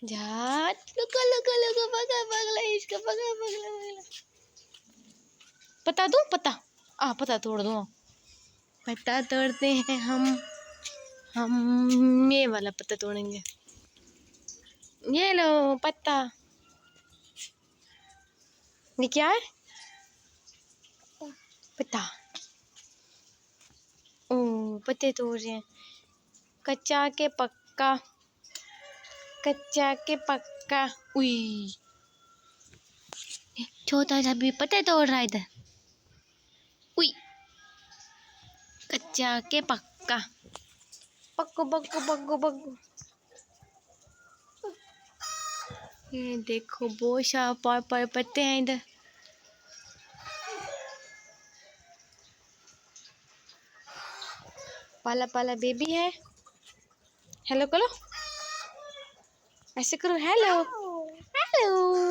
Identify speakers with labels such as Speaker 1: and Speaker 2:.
Speaker 1: जा लुको लुको लुको, पकड़ पगला, इसको पकड़ पगला पगला। पता दूं? पता पता तोड़ दो। पता तोड़ते हैं हम ये वाला पत्ता तोड़ेंगे। ये लो पत्ता। ये क्या है? पत्ता। ओ पत्ते तोड़ रहे हैं। कच्चा के पक्का, कच्चा के पक्का। उई, छोटा सा भी पत्ते तोड़ रहा है इधर। उई, कच्चा के पक्का। पक्को पक्को पक्को पक्को। ये देखो बहुत सारे पत्ते हैं इधर। पाला पाला बेबी है। हेलो करो, ऐसे करो। Hello hello.